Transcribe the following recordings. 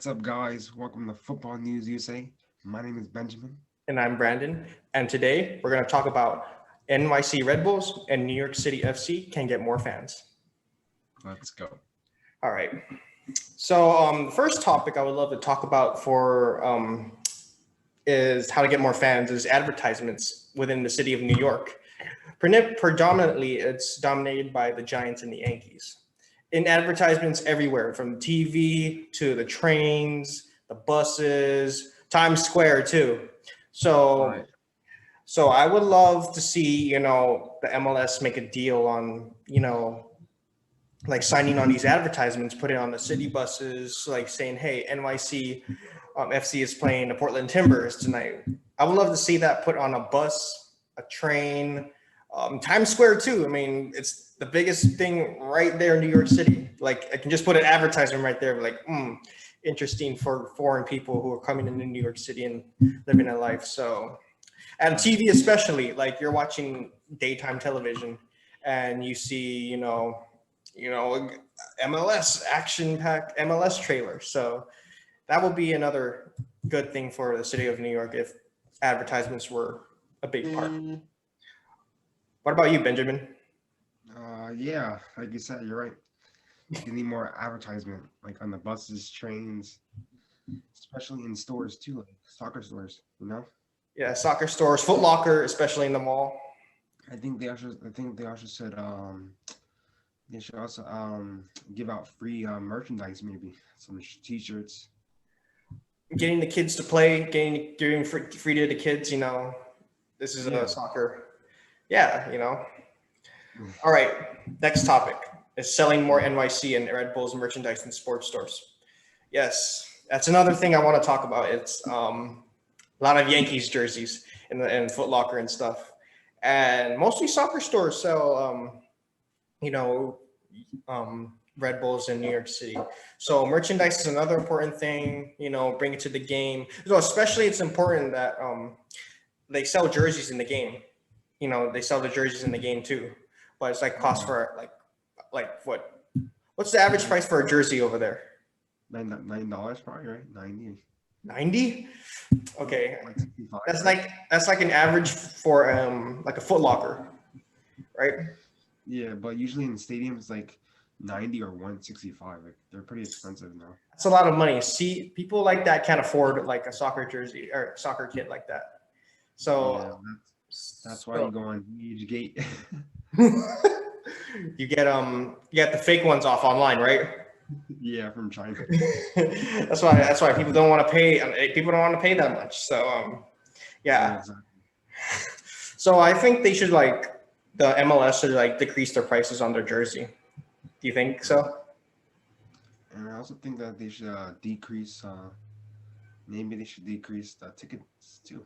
What's up, guys? Welcome to Football News USA. My name is Benjamin. And I'm Brandon. And today we're going to talk about NYC Red Bulls and New York City FC can get more fans. Let's go. All right. So the first topic I would love to talk about is how to get more fans is advertisements within the city of New York. Predominantly, it's dominated by the Giants and the Yankees. In advertisements everywhere, from TV to the trains, the buses, Times Square too. So I would love to see, the MLS make a deal on, like signing on these advertisements, put it on the city buses, like saying, hey, NYC FC is playing the Portland Timbers tonight. I would love to see that put on a bus, a train, Times Square too. I mean, it's the biggest thing right there in New York City. Like I can just put an advertisement right there, like, interesting for foreign people who are coming into New York City and living a life. So, and TV especially, like you're watching daytime television and you see, MLS action-packed MLS trailer. So that will be another good thing for the city of New York if advertisements were a big part. What about you, Benjamin? Yeah, like you said, you're right. You need more advertisement, like on the buses, trains, especially in stores too, like soccer stores. Yeah, soccer stores, Foot Locker, especially in the mall. I think they also said they should also give out free merchandise, maybe some t-shirts. Getting the kids to play, giving free to the kids. This is a soccer. Yeah, All right, next topic is selling more NYC and Red Bulls merchandise in sports stores. Yes, that's another thing I want to talk about. It's a lot of Yankees jerseys in Foot Locker and stuff, and mostly soccer stores sell, Red Bulls in New York City. So merchandise is another important thing. Bring it to the game. So especially it's important that they sell jerseys in the game. They sell the jerseys in the game too, but it's like cost for like what? What's the average price for a jersey over there? $9 probably, right? 90? Okay. That's like an average for like a Foot Locker, right? Yeah, but usually in stadiums it's like 90 or 165. Like they're pretty expensive now. That's a lot of money. See, people like that can't afford like a soccer jersey or soccer kit like that. So that's why you go on Gate. You get the fake ones off online, right? Yeah, from China. That's why people don't want to pay. People don't want to pay that much. So yeah. Exactly. So I think they should the MLS should decrease their prices on their jersey. Do you think so? And I also think that they should decrease. Maybe they should decrease the tickets too.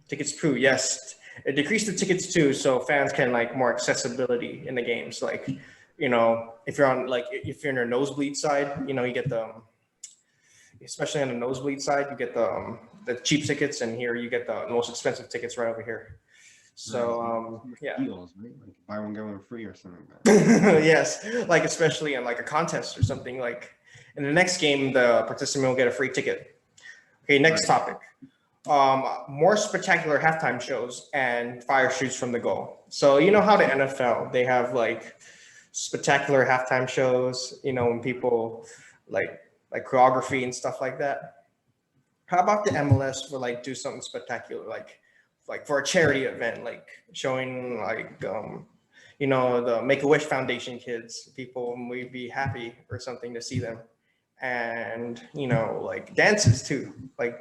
Tickets too, yes. Decrease the tickets too, so fans can more accessibility in the games. If you're in a nosebleed side, you get especially on the nosebleed side, you get the cheap tickets, and here you get the most expensive tickets right over here. So yeah, deals, right? Like buy one get one free or something like that. Yes, especially in a contest or something. In the next game, the participant will get a free ticket. Okay, next topic. More spectacular halftime shows and fire shoots from the goal. So how the NFL, they have spectacular halftime shows, when people like choreography and stuff like that. How about the MLS for do something spectacular, like for a charity event, showing the Make-A-Wish Foundation kids, people would be happy or something to see them. And dances too,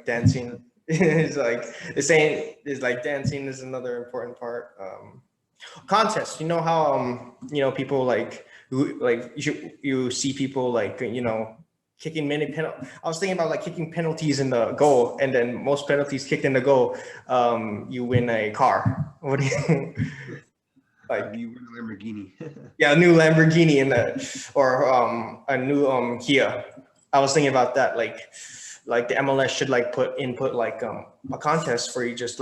dancing is the same is dancing is another important part. Contests, how people you see people kicking many penalties. I was thinking about kicking penalties in the goal, and then most penalties kicked in the goal, you win a car. What do you you win a Lamborghini? Yeah, a new Lamborghini or a new Kia. I was thinking about that, the MLS should input a contest for you, just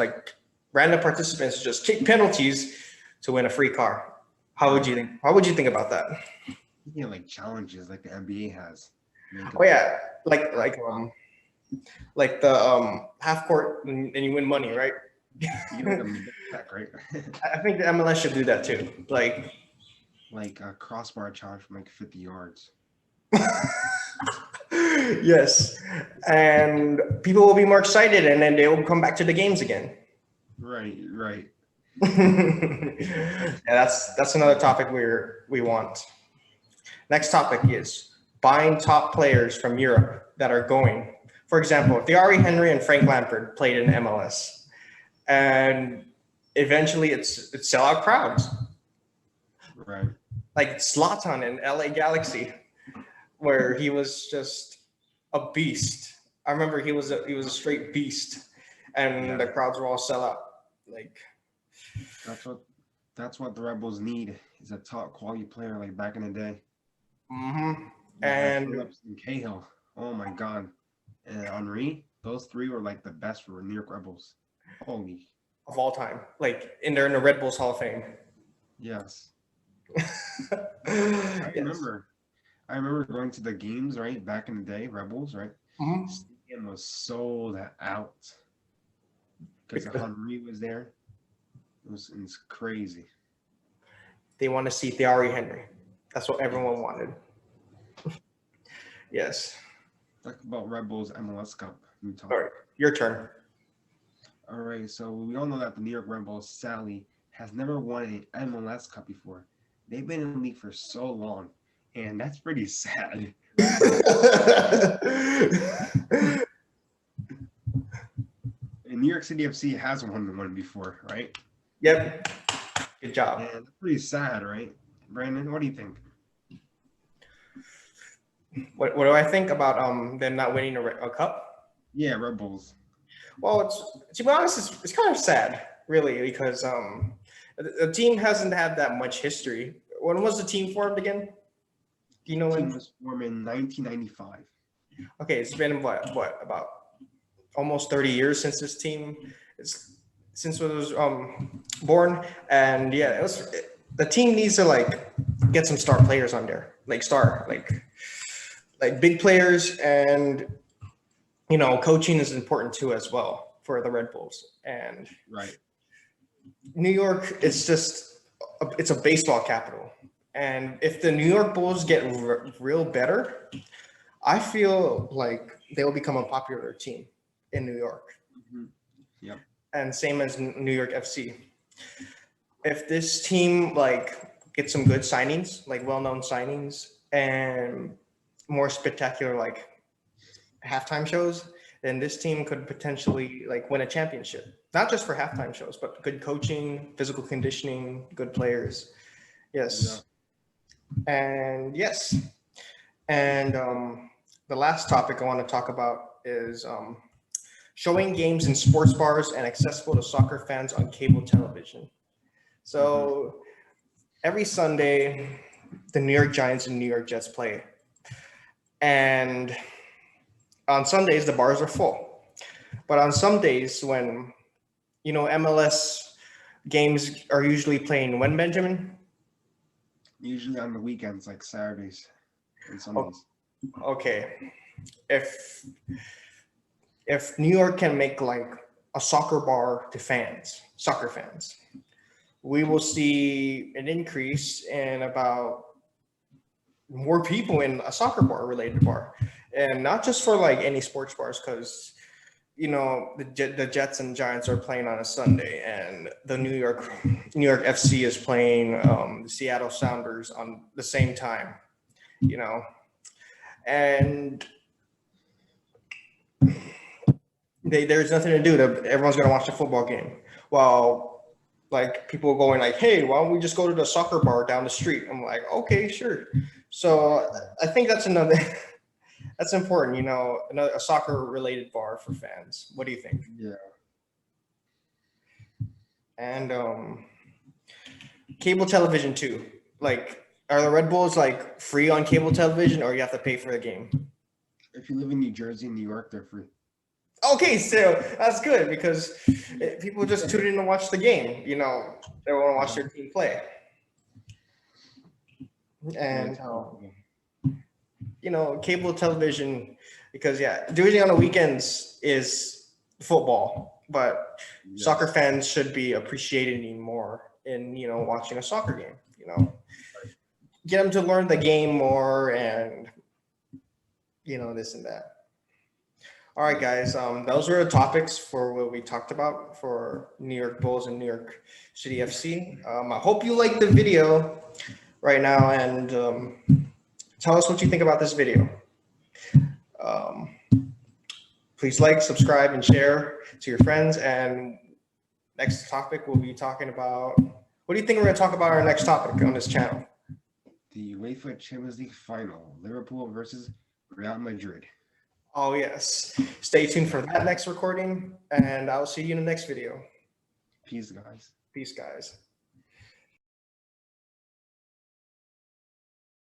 random participants just kick penalties to win a free car. How would you think about that? Challenges like the NBA has. Make Oh it yeah, like the half court and you win money, right? you get like a big check, right? I think the MLS should do that too. Like, Like a crossbar challenge from like 50 yards. yes, and people will be more excited, and then they will come back to the games again. Right, right. Yeah, that's another topic we want. Next topic is buying top players from Europe that are going. For example, Thierry Henry and Frank Lampard played in MLS, and eventually it's sellout crowds. Right. Like Zlatan in LA Galaxy, where he was just a beast. I remember he was a straight beast, and Yeah. the crowds were all sellout. Like, That's what the Rebels need is a top quality player like back in the day. and Phillips and Cahill. Oh my God. And Henri, those three were like the best for New York Rebels. Holy. of all time, like they're in the Red Bulls Hall of Fame. Yes. Yes. I remember going to the games, right? Back in the day, Rebels, right? Mhm. Stadium was sold out because Henri was there. It's crazy. They want to see Thierry Henry. That's what everyone wanted. Yes. Talk about Rebels MLS Cup. All right, your turn. All right, so we all know that the New York Rebels, sadly, has never won an MLS Cup before. They've been in the league for so long, and that's pretty sad. And New York City FC has won one before, right? Yep. Good job. And that's pretty sad, right? Brandon, what do you think? What do I think about them not winning a cup? Yeah, Rebels. Well, to be honest, it's kind of sad, really, because the team hasn't had that much history. When was the team formed again? Do you know The team when? was formed in 1995. Okay, it's been what about almost 30 years since this team since it was born, and yeah, the team needs to like get some star players on there, like big players, and coaching is important too as well for the Red Bulls. And Right. New York, it's a baseball capital, and if the New York Bulls get real better, I feel like they will become a popular team in New York. Mm-hmm. Yep. And same as New York FC. If this team like gets some good signings, like well-known signings, and more spectacular like halftime shows, then this team could potentially like win a championship. Not just for halftime shows, but good coaching, physical conditioning, good players. Yes. Yeah. And yes. And the last topic I want to talk about is showing games in sports bars and accessible to soccer fans on cable television. So every Sunday, the New York Giants and New York Jets play. And on Sundays, the bars are full. But on some days when, MLS games are usually playing when, Benjamin? Usually on the weekends, like Saturdays and Sundays. Okay. If New York can make like a soccer bar to soccer fans, we will see an increase in about more people in a soccer bar related bar, and not just for like any sports bars, because the Jets and Giants are playing on a Sunday, and the New York FC is playing the Seattle Sounders on the same time, and there's nothing to do. Everyone's gonna watch the football game. While like people going like, "Hey, why don't we just go to the soccer bar down the street?" I'm like, "Okay, sure." So I think that's another. That's important, a soccer related bar for fans. What do you think? Yeah. And cable television too. Like, are the Red Bulls like free on cable television, or you have to pay for the game? If you live in New Jersey and New York, they're free. Okay, so that's good because people just tune in to watch the game. They want to watch their team play. And cable television, because doing it on the weekends is football, but Yes. soccer fans should be appreciating more in watching a soccer game. Get them to learn the game more, and this and that. All right, guys. Those were the topics for what we talked about for New York Bulls and New York City FC. I hope you liked the video right now, and tell us what you think about this video. Please like, subscribe, and share to your friends. And next topic, we'll be talking about. What do you think we're going to talk about our next topic on this channel? The UEFA Champions League final, Liverpool versus Real Madrid. Oh, yes. Stay tuned for that next recording, and I'll see you in the next video. Peace, guys. Peace, guys.